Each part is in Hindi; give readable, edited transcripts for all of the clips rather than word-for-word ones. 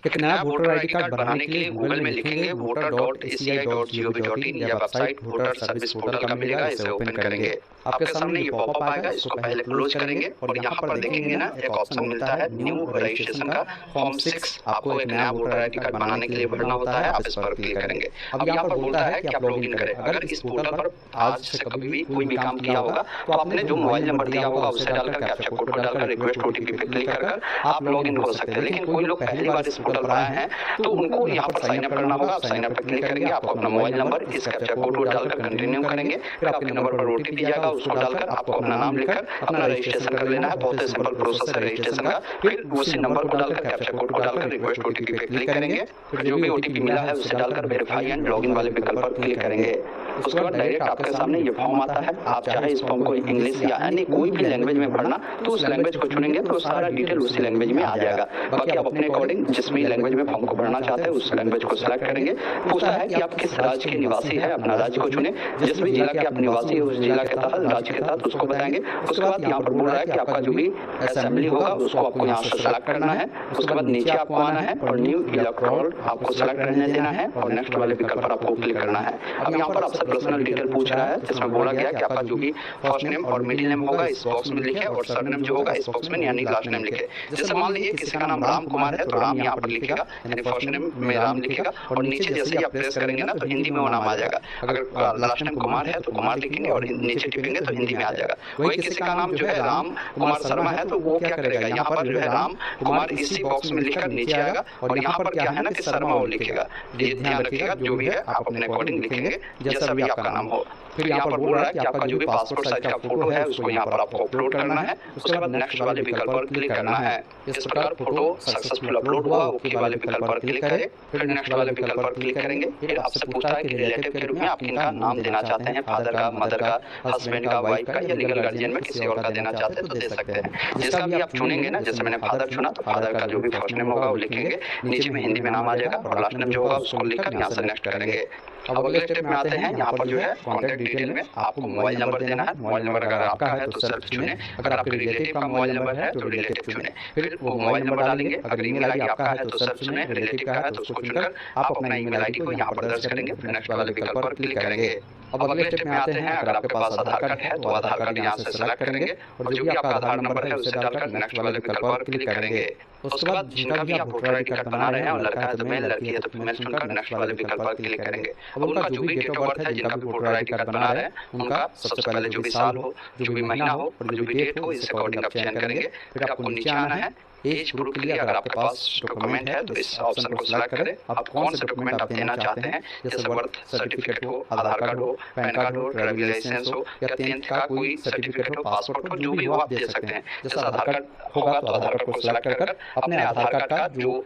एक नया वोटर आईडी कार्ड बनाने के लिए गूगल में लिखेंगे voter.aci.gov.in या वेबसाइट वोटर सर्विस पोर्टल का मिलेगा, इसे ओपन करेंगे। आपके सामने ये पॉपअप आएगा, इसको पहले क्लोज करेंगे और यहाँ पर देखेंगे ना एक ऑप्शन मिलता है न्यू रजिस्ट्रेशन का फॉर्म 6। आपको एक नया वोटर आईडी कार्ड बनाने के लिए भरना होता है, आप इस पर क्लिक करेंगे। अब यहाँ पर बोलता है कि आप लॉगिन करें। अगर इस पोर्टल पर आज से कभी भी कोई भी काम किया होगा तो आपने जो मोबाइल नंबर दिया होगा उसे डालकर कैप्चा कोड को डालकर रिक्वेस्ट ओटीपी पे क्लिक कर आप लॉगिन हो सकते हैं। लेकिन कोई लोग पहली बार इस पोर्टल पर आए हैं तो उनको यहाँ पर साइन अप करना होगा। आप साइन अप पर क्लिक करेंगे, आपको अपना मोबाइल नंबर इस कैप्चा कोड को डालकर कंटिन्यू करेंगे। फिर आपके नंबर पर ओटीपी जाएगा, उसको डालकर आपको अपना नाम लिखकर अपना रजिस्ट्रेशन कर लेना है। बहुत ही सिंपल प्रोसेस है रजिस्ट्रेशन का। फिर उसी नंबर को डालकर कैप्चा कोड को डालकर रिक्वेस्ट ओटीपी पे क्लिक करेंगे। फिर जो भी ओटीपी मिला है उसे डालकर वेरीफाई एंड लॉगिन वाले विकल्प पर क्लिक करेंगे। उसके बाद डायरेक्ट आपके सामने ये फॉर्म आता है। आप चाहे इस फॉर्म को इंग्लिश या अन्य कोई भी लैंग्वेज में भरना तो उस लैंग्वेज को चुनेंगे तो सारा डिटेल उसी लैंग्वेज में आ जाएगा। बाकी आप अपने अकॉर्डिंग जिस भी लैंग्वेज में फॉर्म को भरना चाहते हैं उस लैंग्वेज को सिलेक्ट करेंगे। पूछा है कि आप किस राज्य के निवासी है, अपना राज्य को चुने। जिस भी जिला के आप निवासी है उस जिला के तहत राज्य के तहत उसको बताएंगे। उसके बाद यहाँ पर बोल रहा है कि आपका जो भी असेंबली होगा उसको आपको यहाँ से सिलेक्ट करना है। उसके बाद नीचे आपको आना है और न्यू इलेक्टोरल आपको सिलेक्ट रहने देना है और नेक्स्ट वाले विकल्प पर आपको क्लिक करना है। अब यहाँ पर आपसे पर्सनल डिटेल पूछ रहा है जिसमें बोला गया कि आपका जो भी फर्स्ट नेम और मिडिल नेम होगा इस बॉक्स में लिखे और सरनेम जो होगा इस बॉक्स में यानी लास्ट नेम लिखे। जैसे मान लीजिए किसी का नाम राम कुमार है तो राम यहाँ पर लिखेगा यानी फर्स्ट नेम में राम लिखेगा और नीचे जैसे ही आप प्रेस करेंगे ना तो हिंदी में वो नाम आ जाएगा। अगर लास्ट नेम कुमार है तो कुमार लिखेंगे और नीचे टिपेंगे तो हिंदी में आ जाएगा। वही किसी का नाम जो है राम कुमार शर्मा है तो वो क्या करेगा, यहाँ पर जो है राम कुमार इसी बॉक्स में लिखकर नीचे आएगा और यहाँ पर क्या है ना कि शर्मा वो लिखेगा। ये ध्यान रखिएगा, जो भी है आप अपने अकॉर्डिंग लिखेंगे जैसा भी आपका नाम हो। फिर यहाँ पर बोल रहा है कि आपका जो भी पासपोर्ट साइज का फोटो है उसको यहाँ पर आपको अपलोड करना है। उसके बाद नेक्स्ट वाले विकल्प पर क्लिक करना है। इस प्रकार फोटो सक्सेसफुल अपलोड हुआ, ओके वाले विकल्प पर क्लिक करें। फिर नेक्स्ट वाले विकल्प पर क्लिक करेंगे। फिर आपसे पूछता है कि रिलेटिव के रूप में आप किनका नाम देना चाहते हैं, फादर का, मदर का, हस्बैंड का, वाइफ का या लीगल गार्जियन में किसी और का देना चाहते हैं तो दे सकते हैं। जिसका भी आप चुनेंगे ना, जैसे मैंने फादर चुना तो फादर का जो भी फर्स्ट नेम होगा वो लिखेंगे, नीचे में हिंदी में नाम आ जाएगा और लास्ट नेम जो होगा उसको लिखकर यहाँ से नेक्स्ट करेंगे। अब अगले स्टेप में आते हैं। यहाँ पर जो है कॉन्टैक्ट डिटेल में आपको मोबाइल नंबर देना है। मोबाइल नंबर अगर आपका है तो सेल्फ चुने, अगर आपके रिलेटिव का मोबाइल नंबर है तो रिलेटिव चुने। फिर वो मोबाइल नंबर डालेंगे। अगर ईमेल आईडी आपका है तो सेल्फ चुने, रिलेटिव का है तो उसको चुनकर आप अपना ईमेल आईडी को यहाँ पर दर्ज करेंगे। फिर नेक्स्ट वाले विकल्प पर क्लिक करेंगे। अब अगले स्टेप में आते हैं। अगर आपके पास आधार कार्ड है तो आधार कार्ड यहाँ से सेलेक्ट करेंगे और जो भी आपका आधार नंबर है उसे डालकर नेक्स्ट वाले विकल्प पर क्लिक करेंगे। उसके बाद जिनका भी आप वोटर आईडी कार्ड बना रहे हैं और लड़का है तो मेल, लड़की है तो फीमेल चुनकर नेक्स्ट वाले विकल्प पर क्लिक करेंगे। अब उनका जो भी डेट ऑफ बर्थ है, जिनका भी वोटर आईडी कार्ड बना रहे हैं उनका सबसे पहले जो भी साल हो, जो भी महीना हो और जो भी डेट हो इस अकॉर्डिंग आप चयन करेंगे। फिर आपको नीचे आना है। एज ग्रुप के लिए अगर आपके पास डॉक्यूमेंट है तो इस ऑप्शन को सिलेक्ट करें। आप कौन से डॉक्यूमेंट आप देना चाहते हैं, जैसे बर्थ सर्टिफिकेट हो, आधार कार्ड हो, पैन कार्ड हो, ड्राइविंग लाइसेंस हो या 10th का कोई सर्टिफिकेट हो, पासपोर्ट हो, जो भी हो आप दे सकते हैं। जैसे आधार कार्ड होगा तो आधार कार्ड को सिलेक्ट कर अपने आधार कार्ड का जो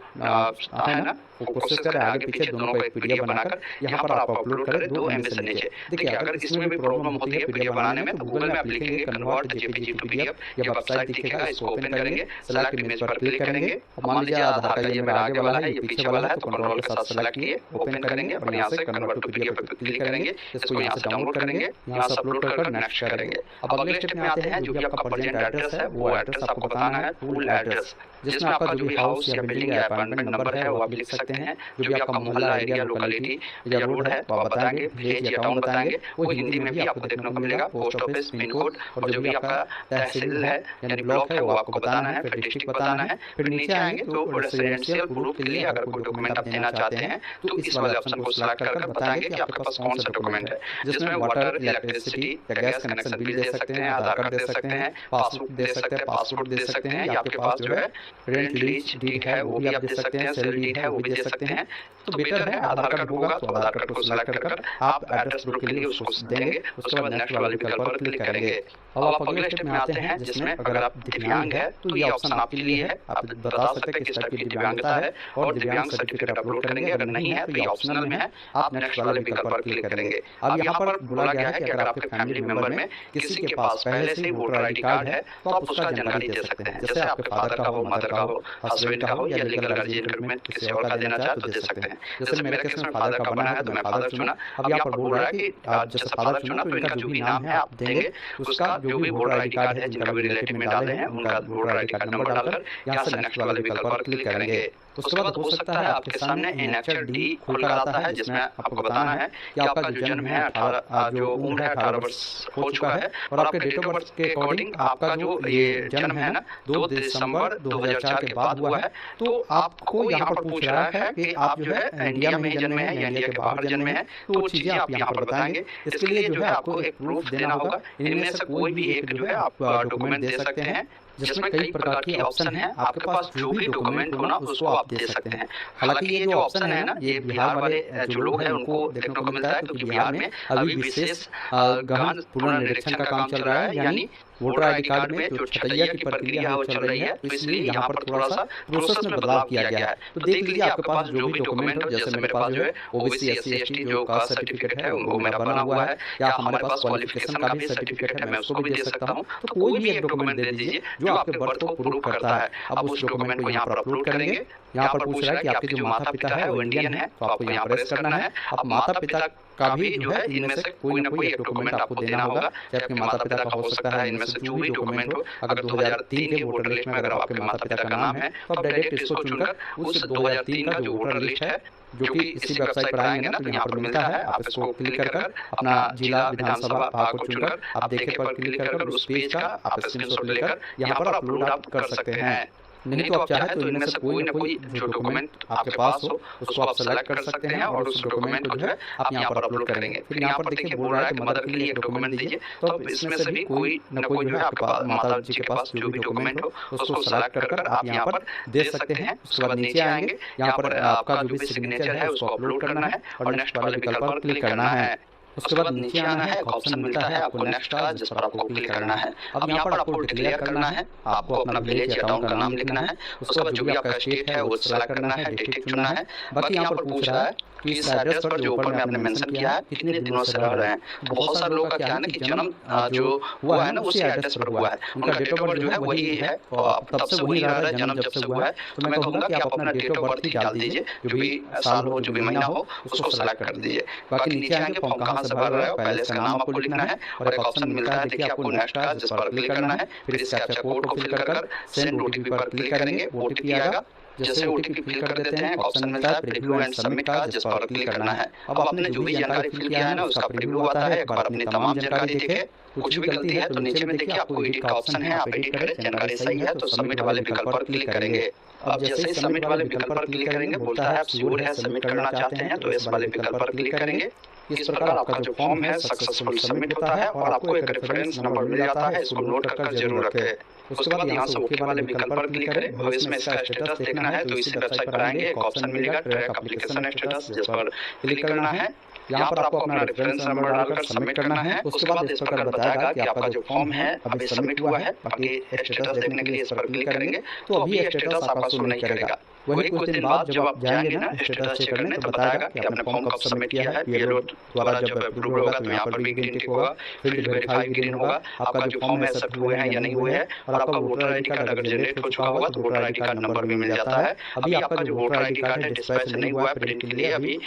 है ना वो कोशिश करें आगे पीछे दोनों का एक पीडीएफ बनाकर यहाँ पर आप अपलोड करें 2 MB से नीचे। देखिए अगर इसमें भी प्रॉब्लम होती है पीडीएफ बनाने में तो गूगल में आप लिखेंगे कन्वर्ट जेपीजी टू पीडीएफ या वेबसाइट दिखेगा, इसको ओपन करेंगे, सेलेक्ट इमेज पर क्लिक करेंगे। मान लीजिए आधार कार्ड ये मेरा आगे वाला है, ये पीछे वाला है तो कंट्रोल के साथ सेलेक्ट किए, ओपन करेंगे और यहाँ से कन्वर्ट टू पीडीएफ पर क्लिक करेंगे। इसको यहाँ से डाउनलोड करेंगे, यहाँ से अपलोड कर नेक्स्ट करेंगे। अब अगले स्टेप में आते हैं। जो भी आपका प्रेजेंट एड्रेस है वो एड्रेस आपको बताना है, फुल एड्रेस, जिसमें आपका जो भी हाउस या बिल्डिंग या अपार्टमेंट नंबर है वो आप लिख सकते हैं। जो भी आपका मोहल्ला, एरिया, लोकेलिटी या रोड है तो आप बताएंगे, विलेज या टाउन बताएंगे। वो हिंदी में भी आपको देखने को मिलेगा, पोस्ट ऑफिस, पिन कोड और जो भी आपका तहसील है यानी ब्लॉक है वो आपको बताना है। फिर डिस्ट्रिक्ट बताना है। फिर नीचे आएंगे तो रेसिडेंशियल ग्रुप के लिए अगर कोई डॉक्यूमेंट आप देना चाहते हैं तो इस वाले ऑप्शन को सिलेक्ट कर बताएंगे कि आपके पास कौन सा डॉक्यूमेंट है, जिसमें वाटर, इलेक्ट्रिसिटी या गैस कनेक्शन बिल दे सकते हैं, आधार कार्ड दे सकते हैं, पासबुक दे सकते हैं, पासपोर्ट दे सकते हैं या आपके पास जो है रेंट लीज डीड है वो भी आप दे सकते हैं, सेल डीड है वो भी दे सकते हैं। तो बेटर है आधार कार्ड होगा तो आधार कार्ड को सिलेक्ट कर आप एड्रेस ग्रुप के लिए उसको देंगे। उसके बाद नेक्स्ट वाले विकल्प पर क्लिक करेंगे। अब आप अगले स्टेप में आते हैं जिसमें अगर आप दिव्यांग है तो ये ऑप्शन आपके लिए है। आप बता सकते हैं किस टाइप की दिव्यांगता है और दिव्यांग सर्टिफिकेट अपलोड करेंगे। अगर नहीं है तो ये ऑप्शनल में है, आप नेक्स्ट वाले विकल्प पर क्लिक करेंगे। अब यहाँ पर बोला गया है कि अगर आपके फैमिली मेंबर में किसी के पास पहले से वोटर आईडी कार्ड है तो आप उसका जानकारी दे सकते हैं। जैसे आपके फादर का हो, मदर का हो, हस्बैंड का हो या लीगल गार्जियन के रूप में किसी और का देना चाहे तो दे सकते हैं। जैसे मेरे केस में फादर का बना है तो मैं फादर चुना। अब यहाँ पर बोल रहा है कि जैसे फादर चुना तो इनका जो भी नाम है आप देंगे, उसका जो भी वोटर आईडी कार्ड है जिनका भी रिलेटिव में डाले हैं उनका वोटर आईडी कार्ड नंबर डालकर यहाँ से नेक्स्ट वाले विकल्प पर क्लिक करेंगे। उसके बाद हो सकता है आपके सामने इनेक्चर डी खुलकर आता है, जिसमें आपको बताना है कि आपका जो जन्म है 18 जो उम्र है 18 वर्ष हो चुका है और आपके डेट ऑफ बर्थ के अकॉर्डिंग आपका जो ये जन्म है ना 2 दिसंबर 2004 के बाद हुआ है। तो आपको यहाँ पर पूछ रहा है कि आप जो है इंडिया में ही जन्मे हैं या इंडिया के बाहर जन्मे हैं, तो वो चीजें आप यहाँ पर बताएंगे। इसके लिए जो है आपको एक प्रूफ देना होगा। इनमें से कोई भी एक जो है आप डॉक्यूमेंट दे सकते हैं, जिसमें कई प्रकार के ऑप्शन हैं। आपके पास जो भी डॉक्यूमेंट हो ना उसको आप दे सकते हैं। हालांकि ये जो ऑप्शन है ना ये बिहार वाले जो लोग हैं उनको देखने को मिलता है, क्योंकि बिहार में अभी विशेष गहन पुनर्निरीक्षण का काम चल रहा है, यानी वोटर आईडी कार्ड में जो छटैया की प्रक्रिया है वो चल रही है, तो इसलिए यहाँ पर थोड़ा सा प्रोसेस में बदलाव किया गया है। तो देख लीजिए आपके पास जो भी डॉक्यूमेंट हो, जैसे मेरे पास जो है ओबीसी SC ST जो कास्ट सर्टिफिकेट है वो मेरा बना हुआ है, या हमारे पास क्वालिफिकेशन का भी सर्टिफिकेट है, मैं उसको भी दे सकता हूँ। तो कोई भी एक डॉक्यूमेंट दे दीजिए जो आपके बर्थ को प्रूव करता है। अब उस डॉक्यूमेंट को यहाँ पर अपलोड करेंगे। यहाँ पर पूछ रहा है कि आपके जो माता पिता है वो इंडियन है, तो आपको यहाँ पर करना है। अब माता पिता का भी जो है इनमें से कोई ना कोई एक डॉक्यूमेंट आपको देना होगा, चाहे आपके माता पिता का हो सकता है इनमें से जो भी डॉक्यूमेंट हो। अगर 2003 के वोटर लिस्ट में अगर आपके माता पिता का नाम है तो आप डायरेक्ट इसको चुनकर उस 2003 का जो वोटर लिस्ट है, जो कि इसी वेबसाइट पर आएंगे ना तो यहाँ पर मिलता है, आप इसको क्लिक कर अपना जिला विधानसभा भाग को चुनकर आप देखे पर क्लिक कर उस पेज का आप स्क्रीनशॉट लेकर यहाँ पर अपलोड आप कर सकते हैं। नहीं तो आप चाहे तो इनमें से कोई ना कोई जो डॉक्यूमेंट आपके पास हो उसको आप सेलेक्ट कर सकते हैं और उस डॉक्यूमेंट को जो है आप यहाँ पर अपलोड करेंगे। फिर यहाँ पर देखिए बोल रहा है कि मदर के लिए एक डॉक्यूमेंट दीजिए, तो अब इसमें से भी कोई ना कोई जो है आपके पास माता जी के पास जो भी डॉक्यूमेंट हो उसको सेलेक्ट कर आप यहाँ पर दे सकते हैं। उसके बाद नीचे आएंगे, यहाँ पर आपका जो भी सिग्नेचर है उसको अपलोड करना है और नेक्स्ट वाले विकल्प पर क्लिक करना है। उसके बाद नीचे आना है, एक ऑप्शन मिलता है आपको नेक्स्ट का, जिस पर आपको क्लिक करना है। अब यहाँ पर आपको डिक्लेयर करना है, आपको अपना विलेज या टाउन का नाम लिखना है। उसके बाद जो भी आपका स्टेट है वो सेलेक्ट करना है, डिस्ट्रिक्ट चुनना है। बाकी यहाँ पर पूछ रहा है कि इस एड्रेस पर जो ऊपर में आपने मेंशन किया है कितने दिनों से रह रहे हैं। बहुत सारे लोगों का क्या है ना कि जन्म जो हुआ है ना उसी एड्रेस पर हुआ है, उनका डेट ऑफ बर्थ जो है वही है और तब से वही रह रहा है जन्म जब से हुआ है। तो मैं कहूँगा कि आप अपना डेट ऑफ बर्थ ही डाल दीजिए, जो भी साल हो जो भी महीना हो उसको सेलेक्ट कर दीजिए। बाकी नीचे आएंगे फॉर्म कहाँ से भर रहे हो, पहले इसका नाम आपको लिखना है और एक ऑप्शन मिलता है देखिए आपको नेक्स्ट का, जिस पर क्लिक करना है। फिर इस कैप्चा कोड को फिल कर सेंड OTP पर क्लिक करेंगे, OTP आएगा। जैसे OTP फिल कर देते हैं ऑप्शन मिलता है प्रीव्यू एंड सबमिट का, जिस पर क्लिक करना है। अब आपने जो भी जानकारी फिल किया है ना उसका प्रीव्यू आता है, एक बार अपनी तमाम जानकारी देखें। कुछ भी गलती है तो नीचे में देखिए आपको एडिट का ऑप्शन है, आप एडिट करें। जानकारी सही है तो सबमिट वाले विकल्प पर क्लिक करेंगे। अब जैसे ही सबमिट वाले विकल्प पर क्लिक करेंगे बोलता है आप श्योर है सबमिट करना चाहते हैं, तो इस वाले विकल्प पर क्लिक करेंगे। इस प्रकार आपका जो फॉर्म है सक्सेसफुल सबमिट होता है और आपको एक रेफरेंस नंबर मिल जाता है, इसको नोट कर जरूर रखें। उसके बाद यहाँ से ओके वाले विकल्प पर क्लिक करें। भविष्य में इसका स्टेटस देखना है तो इसी वेबसाइट पर आएंगे, एक ऑप्शन मिलेगा ट्रैक एप्लीकेशन स्टेटस, जिस पर क्लिक करना है। यहाँ पर आपको अपना रेफरेंस नंबर डालकर सबमिट करना है। उसके बाद इस प्रकार बताएगा कि आपका जो फॉर्म है अभी सबमिट हुआ है। बाकी स्टेटस देखने के लिए इस पर क्लिक करेंगे तो अभी स्टेटस आपका शो नहीं करेगा। वही कुछ दिन बाद जब आप जाएंगे ना स्टेटस चेक करने तो बताएगा कि आपने फॉर्म कब सबमिट किया है। PLO द्वारा जब अप्रूव होगा तो यहाँ पर भी ग्रीन टिक होगा, फील्ड वेरीफाई ग्रीन होगा, आपका जो फॉर्म है एक्सेप्ट हुए हैं या नहीं हुए हैं। और आपका वोटर आईडी कार्ड अगर जनरेट हो चुका होगा तो वोटर आईडी कार्ड नंबर भी मिल जाता है। अभी आपका जो वोटर आईडी कार्ड है डिस्पैच नहीं हुआ है प्रिंट के लिए, अभी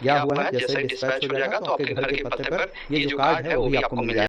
गया हुआ है। जैसे डिस्पैच हो जाएगा तो आपके घर के पते पर ये जो कार्ड है वो भी आपको मिल जाएगा।